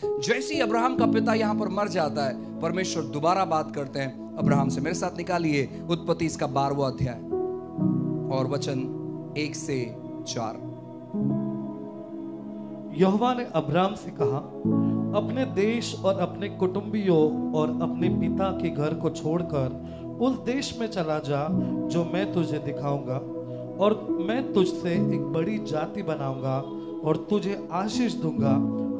जैसे ही अब्राहम का पिता यहां पर मर जाता है, परमेश्वर दोबारा बात करते हैं अब्राहम से। मेरे साथ निकालिए उत्पत्ति इसका 12वां अध्याय और वचन 1 से 4। यहोवा ने अब्राम से कहा, अपने देश और अपने कुटुंबियों और अपने पिता के घर को छोड़कर उस देश में चला जा जो मैं तुझे दिखाऊंगा, और मैं तुझसे एक बड़ी जाति बनाऊंगा और तुझे आशीष दूंगा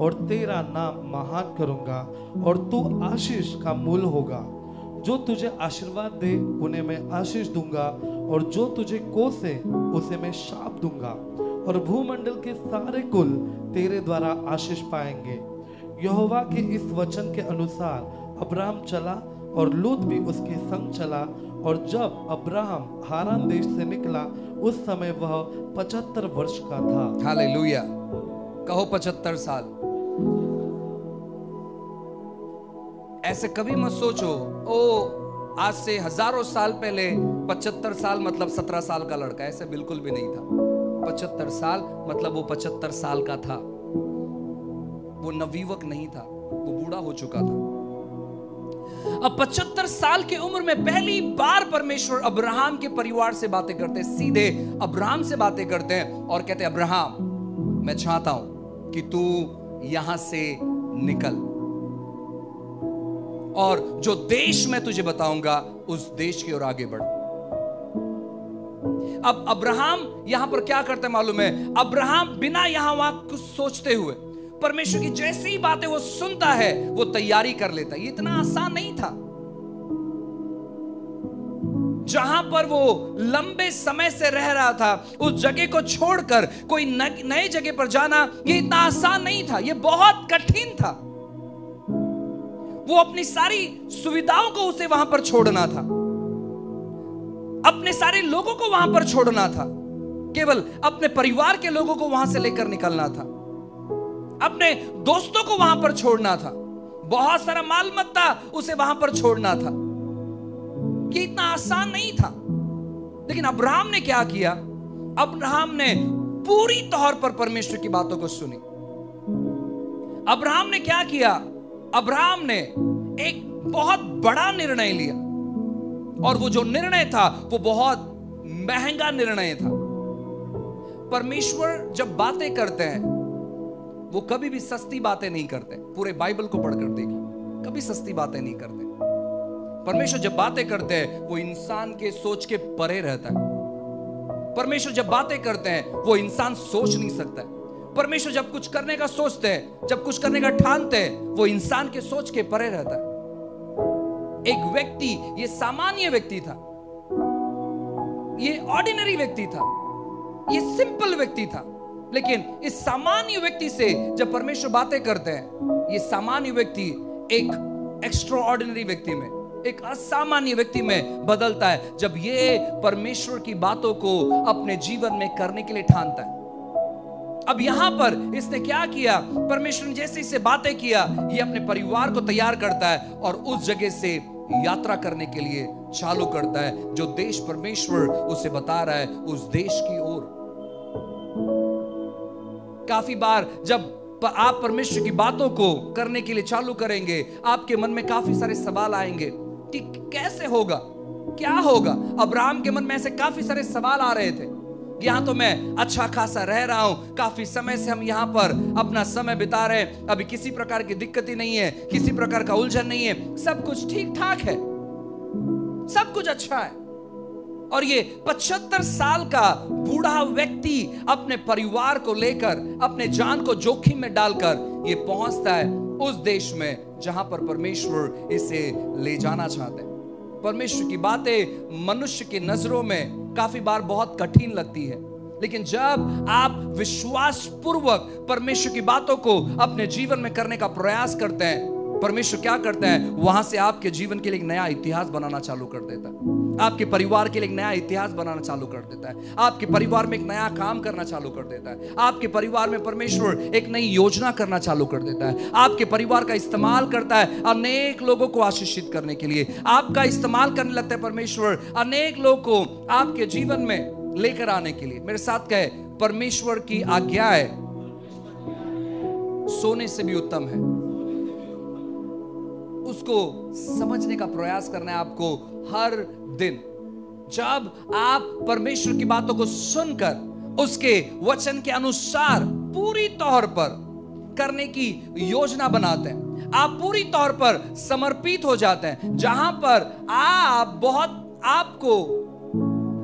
और तेरा नाम महान करूंगा और तू आशीष का मूल होगा। जो तुझे आशीर्वाद दे उन्हें मैं आशीष दूंगा और जो तुझे कोसे उसे मैं शाप दूंगा, और भूमंडल के सारे कुल तेरे द्वारा आशीष पाएंगे। यहोवा के इस वचन के अनुसार अब्राहम चला और लूत भी उसके संग चला, और जब अब्राहम हारान देश से निकला उस समय वह 75 वर्ष का था। हालेलुया, कहो 75 साल। ऐसे कभी मत सोचो ओ आज से हजारों साल पहले 75 साल मतलब 17 साल का लड़का, ऐसे बिल्कुल भी नहीं था। 75 साल मतलब वो 75 साल का था, वो नवयुवक नहीं था, वो बूढ़ा हो चुका था। अब 75 साल की उम्र में पहली बार परमेश्वर अब्राहम के परिवार से बातें करते हैं, सीधे अब्राहम से बातें करते हैं और कहते हैं अब्राहम, मैं चाहता हूं कि तू यहां से निकल और जो देश मैं तुझे बताऊंगा उस देश की ओर आगे बढ़। अब अब्राहम यहां पर क्या करते हैं मालूम है? अब्राहम बिना यहां वहां कुछ सोचते हुए परमेश्वर की जैसी ही बातें वो सुनता है वो तैयारी कर लेता है। ये इतना आसान नहीं था। जहां पर वो लंबे समय से रह रहा था उस जगह को छोड़कर कोई नए जगह पर जाना ये इतना आसान नहीं था, ये बहुत कठिन था। वो अपनी सारी सुविधाओं को उसे वहां पर छोड़ना था, अपने सारे लोगों को वहां पर छोड़ना था, केवल अपने परिवार के लोगों को वहां से लेकर निकलना था, अपने दोस्तों को वहां पर छोड़ना था, बहुत सारा माल मत्ता उसे वहां पर छोड़ना था। ये इतना आसान नहीं था। लेकिन अब्राहम ने क्या किया? अब्राहम ने पूरी तौर पर परमेश्वर की बातों को सुनी। अब्राहम ने क्या किया? अब्राहम ने एक बहुत बड़ा निर्णय लिया, और वो जो निर्णय था वो बहुत महंगा निर्णय था। परमेश्वर जब बातें करते हैं वो कभी भी सस्ती बातें नहीं करते। पूरे बाइबल को पढ़कर देख लो, कभी सस्ती बातें नहीं करते। परमेश्वर जब बातें करते हैं वो इंसान के सोच के परे रहता है। परमेश्वर जब बातें करते हैं वो इंसान सोच नहीं सकता है। परमेश्वर जब कुछ करने का सोचते हैं, जब कुछ करने का ठानते हैं, वो इंसान के सोच के परे रहता है। एक व्यक्ति, ये सामान्य व्यक्ति था, ये ऑर्डिनरी व्यक्ति था, ये सिंपल व्यक्ति था, लेकिन इस सामान्य व्यक्ति से जब परमेश्वर बातें करते हैं, ये सामान्य व्यक्ति एक एक्स्ट्रा ऑर्डिनरी व्यक्ति में, एक असामान्य व्यक्ति में बदलता है जब ये परमेश्वर की बातों को अपने जीवन में करने के लिए ठानता है। अब यहां पर इसने क्या किया? परमेश्वर ने जैसे इससे बातें किया, ये अपने परिवार को तैयार करता है और उस जगह से यात्रा करने के लिए चालू करता है। जो देश परमेश्वर उसे बता रहा है उस देश की ओर। काफी बार जब आप परमेश्वर की बातों को करने के लिए चालू करेंगे, आपके मन में काफी सारे सवाल आएंगे कि कैसे होगा, क्या होगा। अब्राहम के मन में ऐसे काफी सारे सवाल आ रहे थे। यहां तो मैं अच्छा खासा रह रहा हूं, काफी समय से हम यहां पर अपना समय बिता रहे हैं, अभी किसी प्रकार की दिक्कत ही नहीं है, किसी प्रकार का उलझन नहीं है, सब कुछ ठीक ठाक है, सब कुछ अच्छा है। और ये 75 साल का बूढ़ा व्यक्ति अपने परिवार को लेकर, अपने जान को जोखिम में डालकर ये पहुंचता है उस देश में जहां पर परमेश्वर इसे ले जाना चाहते हैं। परमेश्वर की बातें मनुष्य की नजरों में काफी बार बहुत कठिन लगती है, लेकिन जब आप विश्वास पूर्वक परमेश्वर की बातों को अपने जीवन में करने का प्रयास करते हैं, परमेश्वर क्या करता है? वहां से आपके जीवन के लिए एक नया इतिहास बनाना चालू कर देता है, आपके परिवार के लिए एक नया इतिहास बनाना चालू कर देता है, आपके परिवार में एक नया काम करना चालू कर देता है, आपके परिवार में परमेश्वर एक नई योजना करना चालू कर देता है, आपके परिवार का इस्तेमाल करता है अनेक लोगों को आशीषित करने के लिए, आपका इस्तेमाल करने लगता है परमेश्वर अनेक लोगों को आपके जीवन में लेकर आने के लिए। मेरे साथ कहे, परमेश्वर की आज्ञाएं सोने से भी उत्तम है। उसको समझने का प्रयास करना है आपको हर दिन। जब आप परमेश्वर की बातों को सुनकर उसके वचन के अनुसार पूरी तौर पर करने की योजना बनाते हैं, आप पूरी तौर पर समर्पित हो जाते हैं, जहां पर आपको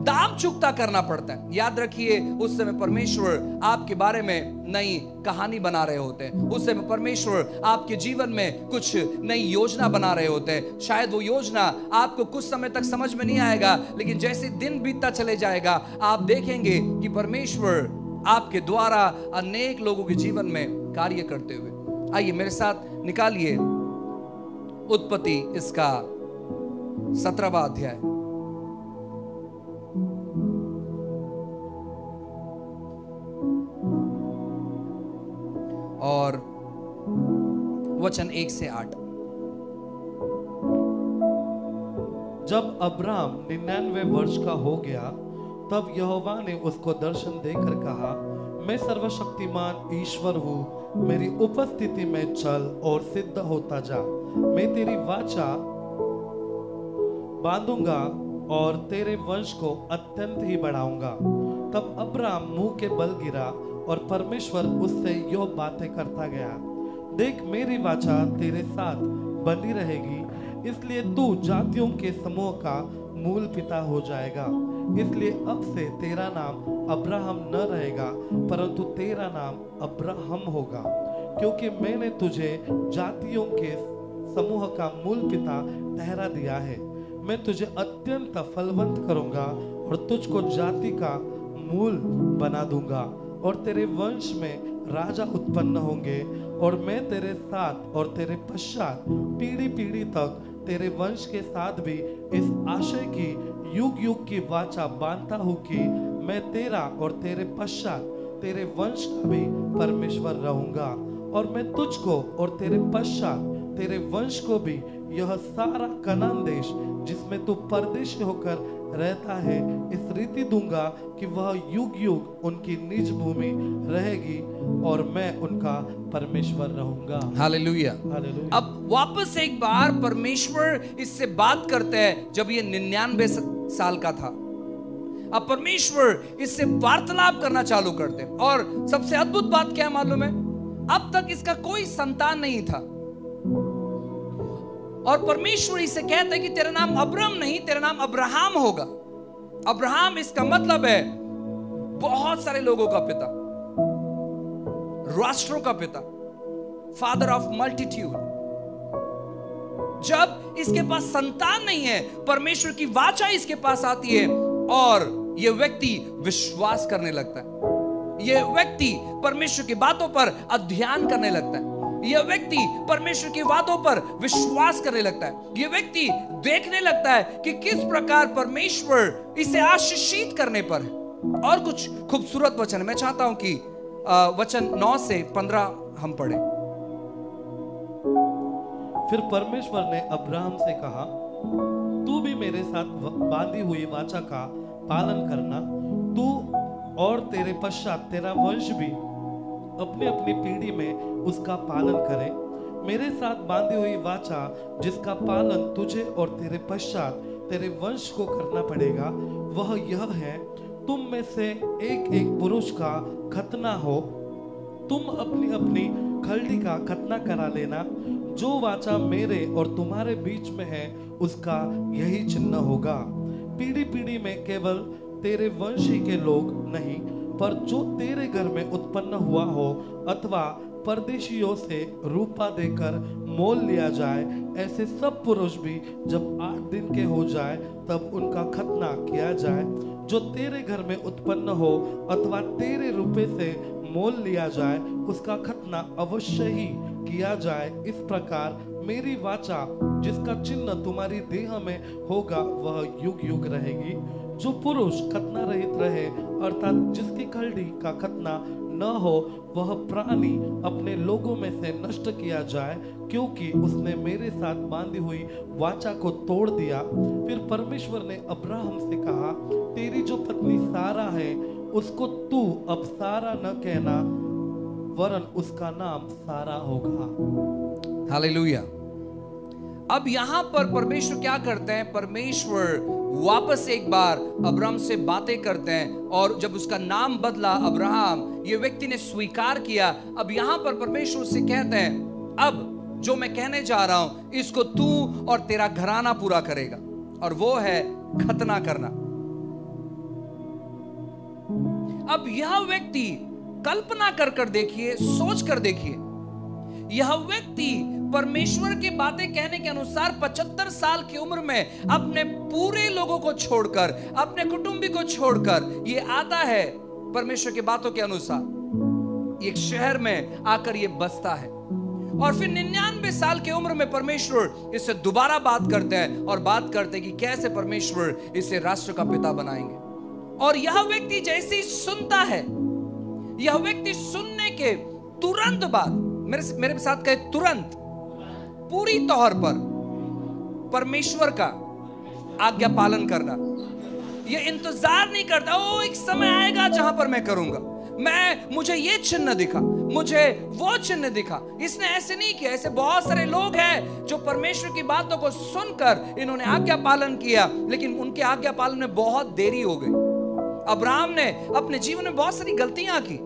दाम चुकता करना पड़ता है। याद रखिए, उस समय परमेश्वर आपके बारे में नई कहानी बना रहे होते हैं। उस समय परमेश्वर आपके जीवन में कुछ नई योजना बना रहे होते हैं। शायद वो योजना आपको कुछ समय तक समझ में नहीं आएगा, लेकिन जैसे दिन बीतता चले जाएगा आप देखेंगे कि परमेश्वर आपके द्वारा अनेक लोगों के जीवन में कार्य करते हुए। आइए मेरे साथ निकालिए उत्पत्ति इसका 17वां अध्याय और वचन 1 से 8। जब अब्राम 99 वर्ष का हो गया तब यहोवा ने उसको दर्शन देकर कहा, मैं सर्वशक्तिमान ईश्वर हूँ, मेरी उपस्थिति में चल और सिद्ध होता जा। मैं तेरी वाचा बांधूंगा और तेरे वंश को अत्यंत ही बढ़ाऊंगा। तब अब्राम मुंह के बल गिरा और परमेश्वर उससे यो बातें करता गया, देख मेरी वाचा तेरे साथ बनी रहेगी, इसलिए तू जातियों के समूह का मूल पिता हो जाएगा। इसलिए अब से तेरा नाम अब्राहम न रहेगा, परंतु तेरा नाम अब्राहम होगा, क्योंकि मैंने तुझे जातियों के समूह का मूल पिता ठहरा दिया है। मैं तुझे अत्यंत फलवंत करूंगा और तुझको जाति का मूल बना दूंगा, और तेरे वंश में राजा उत्पन्न होंगे, और मैं तेरे साथ और तेरे पश्चात पीढ़ी पीढ़ी तक तेरे वंश के साथ भी इस आशय की युग युग की वाचा बांधता हूँ कि मैं तेरा और तेरे पश्चात तेरे वंश का भी परमेश्वर रहूंगा, और मैं तुझको और तेरे पश्चात तेरे वंश को भी यह सारा कनान देश जिसमें तू परदेशी होकर रहता है इस रीति दूंगा कि वह युग युग उनकी निज भूमि रहेगी, और मैं उनका परमेश्वर रहूंगा। हालेलुया। हालेलुया। अब वापस एक बार परमेश्वर इससे बात करते हैं जब ये 99 साल का था। अब परमेश्वर इससे वार्तालाप करना चालू करते हैं, और सबसे अद्भुत बात क्या है मालूम है? अब तक इसका कोई संतान नहीं था, और परमेश्वर इसे कहता है कि तेरा नाम अब्राम नहीं, तेरा नाम अब्राहम होगा। अब्राहम इसका मतलब है बहुत सारे लोगों का पिता, राष्ट्रों का पिता, फादर ऑफ मल्टीट्यूड। जब इसके पास संतान नहीं है, परमेश्वर की वाचा इसके पास आती है और यह व्यक्ति विश्वास करने लगता है। यह व्यक्ति परमेश्वर की बातों पर अध्ययन करने लगता है। यह व्यक्ति परमेश्वर की बातों पर विश्वास करने लगता है। यह व्यक्ति देखने लगता है कि किस प्रकार परमेश्वर इसे आशीषित करने पर है। और कुछ खूबसूरत वचन मैं चाहता हूं कि वचन 9 से 15 हम पढ़ें। फिर परमेश्वर ने अब्राहम से कहा, तू भी मेरे साथ बांधी हुई वाचा का पालन करना, तू और तेरे पश्चात तेरा वंश भी अपनी अपनी पीढ़ी में उसका पालन करे। मेरे साथ बांधी हुई वाचा जिसका पालन तुझे और तेरे पश्चात तेरे वंश को करना पड़ेगा, वह यह है, तुम में से एक एक पुरुष का खतना हो। तुम अपनी अपनी खलड़ी का खतना करा लेना। जो वाचा मेरे और तुम्हारे बीच में है उसका यही चिन्ह होगा। पीढ़ी पीढ़ी में केवल तेरे वंशी के लोग नहीं, पर जो तेरे घर में उत्पन्न हुआ हो अथवा परदेशियों से रूपा देकर मोल लिया जाए, ऐसे सब पुरुष भी जब 8 दिन के हो जाए तब उनका खतना किया जाए। जो तेरे घर में उत्पन्न हो अथवा तेरे रुपए से मोल लिया जाए, उसका खतना अवश्य ही किया जाए। इस प्रकार मेरी वाचा जिसका चिन्ह तुम्हारी देह में होगा वह युग युग रहेगी। जो पुरुष खतना रहित रहे, अर्थात जिसकी खलड़ी का खतना न हो, वह प्राणी अपने लोगों में से नष्ट किया जाए, क्योंकि उसने मेरे साथ बांधी हुई वाचा को तोड़ दिया। फिर परमेश्वर ने अब्राहम से कहा, तेरी जो पत्नी सारा है उसको तू अब सारा न कहना, वरन उसका नाम सारा होगा। हालेलुया। अब यहां पर परमेश्वर क्या करते हैं? परमेश्वर वापस एक बार अब्राहम से बातें करते हैं, और जब उसका नाम बदला अब्राहम, ये व्यक्ति ने स्वीकार किया। अब यहां पर परमेश्वर से कहते हैं, अब जो मैं कहने जा रहा हूं इसको तू और तेरा घराना पूरा करेगा, और वो है खतना करना। अब यह व्यक्ति, कल्पना कर देखिए, सोच कर देखिए, यह व्यक्ति परमेश्वर की बातें कहने के अनुसार 75 साल की उम्र में अपने पूरे लोगों को छोड़कर, अपने कुटुंबी को छोड़कर ये आता है परमेश्वर की बातों के अनुसार एक शहर में आकर ये बसता है। और फिर 99 साल की उम्र में परमेश्वर इससे दोबारा बात करते हैं, और बात करते हैं कि कैसे परमेश्वर इसे राष्ट्र का पिता बनाएंगे। और यह व्यक्ति जैसे ही सुनता है, यह व्यक्ति सुनने के तुरंत बाद, मेरे साथ कहे तुरंत, पूरी तौर पर परमेश्वर का आज्ञा पालन करना। यह इंतजार नहीं करता, ओ एक समय आएगा जहां पर मैं करूंगा, मुझे ये चिन्ह दिखा, मुझे वो चिन्ह दिखा। इसने ऐसे नहीं किया। ऐसे बहुत सारे लोग हैं जो परमेश्वर की बातों को सुनकर इन्होंने आज्ञा पालन किया, लेकिन उनके आज्ञा पालन में बहुत देरी हो गई। अब्राहम ने अपने जीवन में बहुत सारी गलतियां की,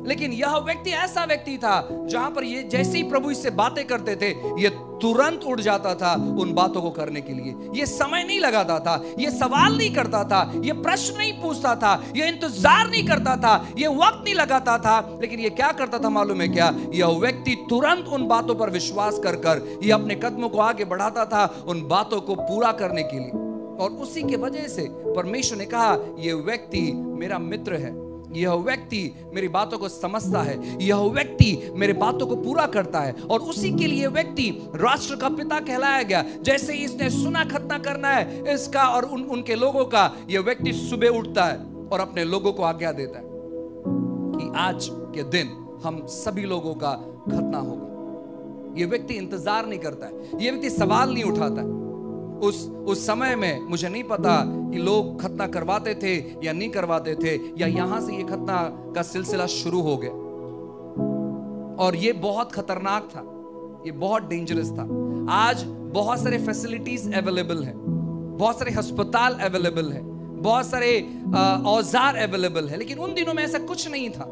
लेकिन यह व्यक्ति ऐसा व्यक्ति था जहां पर ये जैसे ही प्रभु इससे बातें करते थे, ये तुरंत उड़ जाता था उन बातों को करने के लिए। ये समय नहीं लगाता था, ये सवाल नहीं करता था, ये प्रश्न नहीं पूछता था, ये इंतजार नहीं करता था, ये वक्त नहीं लगाता था, लेकिन ये क्या करता था मालूम है क्या? यह व्यक्ति तुरंत उन बातों पर विश्वास कर ये अपने कदमों को आगे बढ़ाता था उन बातों को पूरा करने के लिए। और उसी के वजह से परमेश्वर ने कहा, यह व्यक्ति मेरा मित्र है, यह व्यक्ति मेरी बातों को समझता है, यह व्यक्ति मेरे बातों को पूरा करता है। और उसी के लिए व्यक्ति राष्ट्र का पिता कहलाया गया। जैसे ही इसने सुना खतना करना है इसका और उनके लोगों का, यह व्यक्ति सुबह उठता है और अपने लोगों को आज्ञा देता है कि आज के दिन हम सभी लोगों का खतना होगा। यह व्यक्ति इंतजार नहीं करता है, यह व्यक्ति सवाल नहीं उठाता है। उस समय में मुझे नहीं पता कि लोग खतना करवाते थे या नहीं करवाते थे, या यहां से ये खतना का सिलसिला शुरू हो गया। और ये बहुत खतरनाक था, ये बहुत डेंजरस था। आज बहुत सारे फैसिलिटीज अवेलेबल है, बहुत सारे अस्पताल अवेलेबल है, बहुत सारे औजार अवेलेबल है, लेकिन उन दिनों में ऐसा कुछ नहीं था।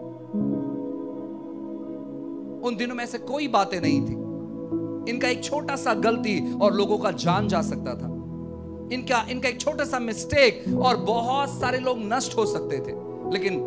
उन दिनों में ऐसे कोई बातें नहीं थी। इनका एक छोटा सा गलती और लोगों का जान जा सकता था। इनका एक छोटा सा मिस्टेक और बहुत सारे लोग नष्ट हो सकते थे। लेकिन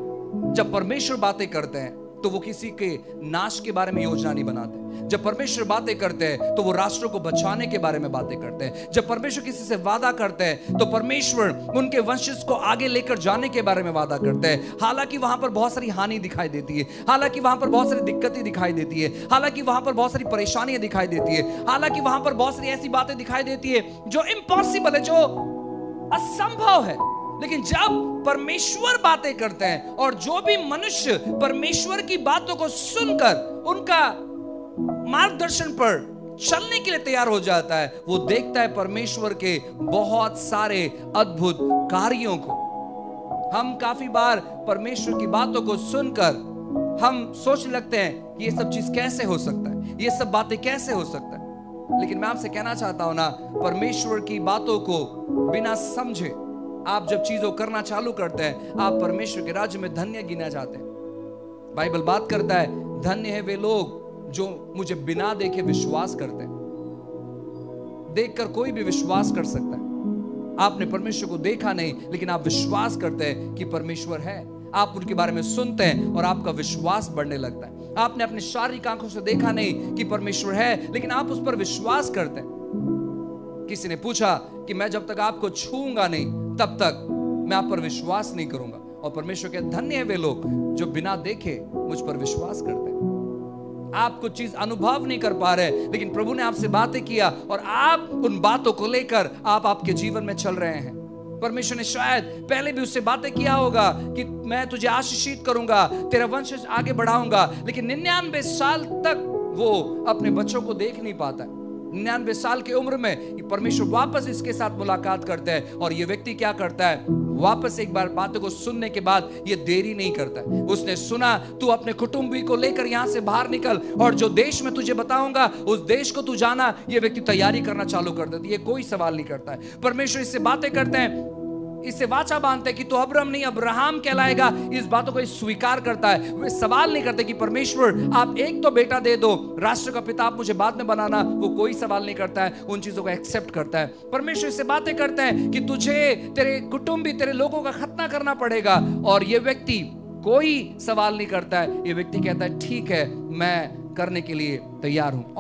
जब परमेश्वर बातें करते हैं तो वो किसी के नाश के बारे में योजना नहीं बनाते। जब परमेश्वर बातें करते हैं तो वो राष्ट्रों को बचाने के बारे में बातें करते हैं। जब परमेश्वर किसी से वादा करते हैं तो परमेश्वर उनके वंशज को आगे लेकर जाने के बारे में वादा करते हैं। हालांकि वहां पर बहुत सारी हानि दिखाई देती है, हालांकि वहां पर बहुत सारी दिक्कतें दिखाई देती है, हालांकि वहां पर बहुत सारी परेशानियां दिखाई देती है, हालांकि वहां पर बहुत सारी ऐसी बातें दिखाई देती है जो इम्पॉसिबल है, जो असंभव है। लेकिन जब परमेश्वर बातें करते हैं और जो भी मनुष्य परमेश्वर की बातों को सुनकर उनका मार्गदर्शन पर चलने के लिए तैयार हो जाता है, वो देखता है परमेश्वर के बहुत सारे अद्भुत कार्यों को। हम काफी बार परमेश्वर की बातों को सुनकर हम सोचने लगते हैं कि ये सब चीज कैसे हो सकता है, ये सब बातें कैसे हो सकता है। लेकिन मैं आपसे कहना चाहता हूं ना, परमेश्वर की बातों को बिना समझे आप जब चीजों करना चालू करते हैं, आप परमेश्वर के राज्य में धन्य गिना जाते हैं। बाइबल बात करता है, धन्य है वे लोग जो मुझे बिना देखे विश्वास करते हैं। देखकर कोई भी विश्वास कर सकता है। आपने परमेश्वर को देखा नहीं, लेकिन आप विश्वास करते हैं कि परमेश्वर है। आप उनके बारे में सुनते हैं और आपका विश्वास बढ़ने लगता है। आपने अपने शारीरिक आंखों से देखा नहीं कि परमेश्वर है, लेकिन आप उस पर विश्वास करते हैं। किसी ने पूछा कि मैं जब तक आपको छूऊंगा नहीं तब तक मैं आप पर विश्वास नहीं करूंगा। और परमेश्वर के धन्य है वे लोग जो बिना देखे मुझ पर विश्वास करते हैं। आप कुछ चीज अनुभव नहीं कर पा रहे, लेकिन प्रभु ने आपसे बातें किया और आप उन बातों को लेकर आप आपके जीवन में चल रहे हैं। परमेश्वर ने शायद पहले भी उससे बातें किया होगा कि मैं तुझे आशीषित करूंगा, तेरा वंश आगे बढ़ाऊंगा, लेकिन 99 साल तक वो अपने बच्चों को देख नहीं पाता है। 99 साल की उम्र में परमेश्वर वापस इसके साथ मुलाकात करते हैं और ये व्यक्ति क्या करता है, वापस एक बार बातों को सुनने के बाद ये देरी नहीं करता है। उसने सुना, तू अपने कुटुंबी को लेकर यहां से बाहर निकल और जो देश में तुझे बताऊंगा उस देश को तू जाना। ये व्यक्ति तैयारी करना चालू कर देता है, ये कोई सवाल नहीं करता है। परमेश्वर इससे बातें करते हैं, इससे वाचा बांधते हैं कि तू अब्राम नहीं अब्राहम कहलाएगा। इस बातों को स्वीकार करता है। वे सवाल नहीं करते कि परमेश्वर आप एक तो बेटा दे दो, राष्ट्र का पिता आप मुझे बाद में बनाना। वो कोई सवाल नहीं करता है, उन चीजों को एक्सेप्ट करता है। परमेश्वर इससे बातें करते हैं कि तुझे तेरे कुटुंबी तेरे लोगों का खतना करना पड़ेगा, और ये व्यक्ति कोई सवाल नहीं करता है। ये व्यक्ति कहता है ठीक है, मैं करने के लिए तैयार हूं।